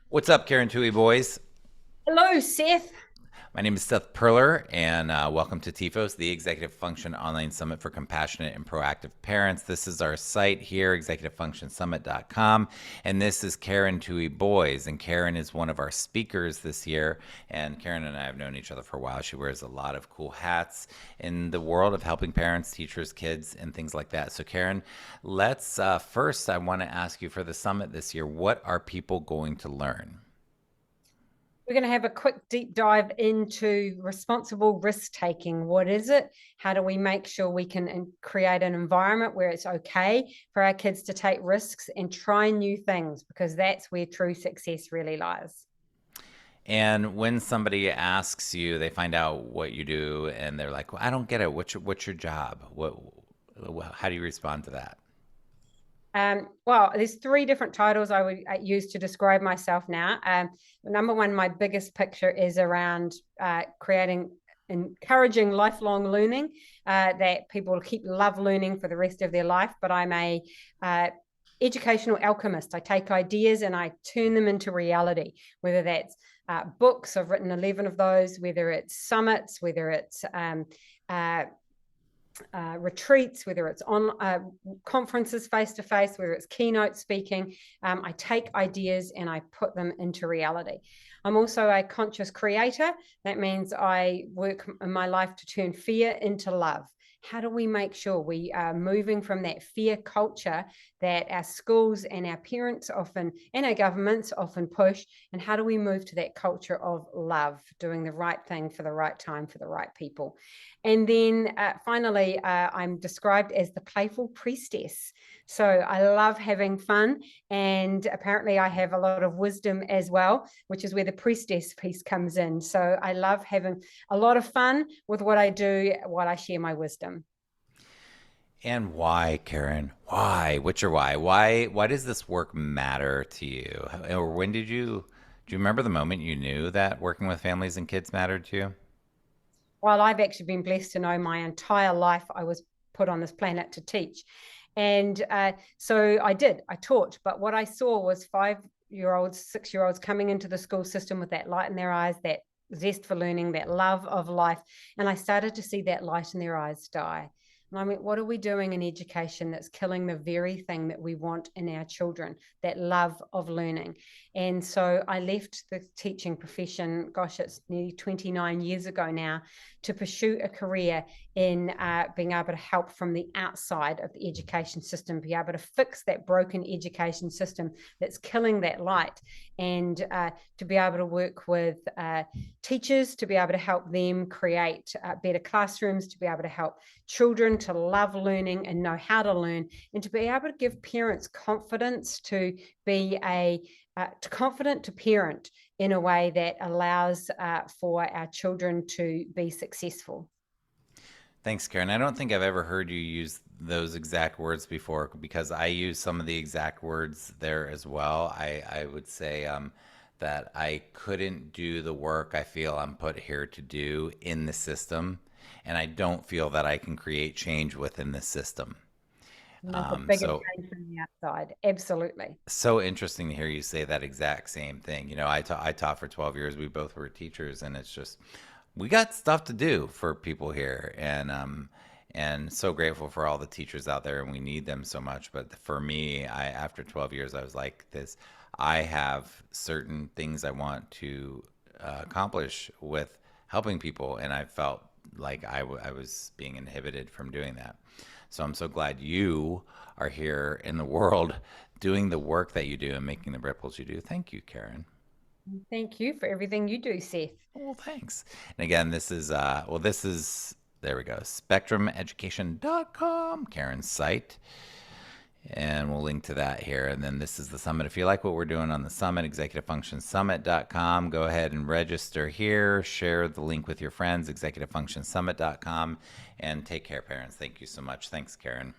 What's up, Karen Tui boys? Hello, Seth. My name is Seth Perler, and welcome to TIFOS, the Executive Function Online Summit for Compassionate and Proactive Parents. This is our site here, executivefunctionsummit.com, and this is Karen Tui Boys. And Karen is one of our speakers this year, and Karen and I have known each other for a while. She wears a lot of cool hats in the world of helping parents, teachers, kids, and things like that. So, Karen, let's first, I want to ask you for the summit this year, what are people going to learn? We're going to have a quick deep dive into responsible risk taking. What is it? How do we make sure we can create an environment where it's okay for our kids to take risks and try new things? Because that's where true success really lies. And when somebody asks you, they find out what you do, and they're like, well, "I don't get it. What's your job? How do you respond to that?" Well, there's three different titles I would use to describe myself now. Number one, my biggest picture is around creating, encouraging lifelong learning, that people love learning for the rest of their life. But I'm a educational alchemist. I take ideas and I turn them into reality, whether that's books. I've written 11 of those, whether it's summits, whether it's uh, retreats, whether it's on conferences face to face, whether it's keynote speaking. I take ideas and I put them into reality. I'm also a conscious creator. That means I work in my life to turn fear into love. How do we make sure we are moving from that fear culture that our schools and our parents often and our governments often push? And how do we move to that culture of love, doing the right thing for the right time for the right people? And then finally, I'm described as the playful priestess. So I love having fun. And apparently, I have a lot of wisdom as well, which is where the priestess piece comes in. So I love having a lot of fun with what I do while I share my wisdom. And why, Karen? Why? What's your why? Why does this work matter to you? Or when did you do you remember the moment you knew that working with families and kids mattered to you? While I've actually been blessed to know my entire life, I was put on this planet to teach. And so I did, I taught. But what I saw was 5 year olds, 6 year olds coming into the school system with that light in their eyes, that zest for learning, that love of life. And I started to see that light in their eyes die. And I mean, what are we doing in education that's killing the very thing that we want in our children, that love of learning? And so I left the teaching profession, gosh, it's nearly 29 years ago now, to pursue a career in being able to help from the outside of the education system, be able to fix that broken education system that's killing that light, and to be able to work with teachers, to be able to help them create better classrooms, to be able to help children to love learning and know how to learn, and to be able to give parents confidence to be confident to parent in a way that allows for our children to be successful. Thanks, Karen. I don't think I've ever heard you use those exact words before because I use some of the exact words there as well. I would say that I couldn't do the work I feel I'm put here to do in the system, and I don't feel that I can create change within the system. Make a Um, bigger so change from the outside. Absolutely. so interesting to hear you say that exact same thing. I taught for 12 years. We both were teachers, and it's just we got stuff to do for people here, and so grateful for all the teachers out there, and we need them so much. But for me, I after 12 years, I was like this. I have certain things I want to accomplish with helping people, and I felt like I was being inhibited from doing that. So I'm so glad you are here in the world doing the work that you do and making the ripples you do. Thank you, Karen. Thank you for everything you do, Seth. Well, thanks. And again, this is, there we go, spectrumeducation.com, Karen's site. And we'll link to that here. And then this is the summit. If you like what we're doing on the summit, executivefunctionsummit.com, go ahead and register here. Share the link with your friends, executivefunctionsummit.com. And take care, parents. Thank you so much. Thanks, Karen.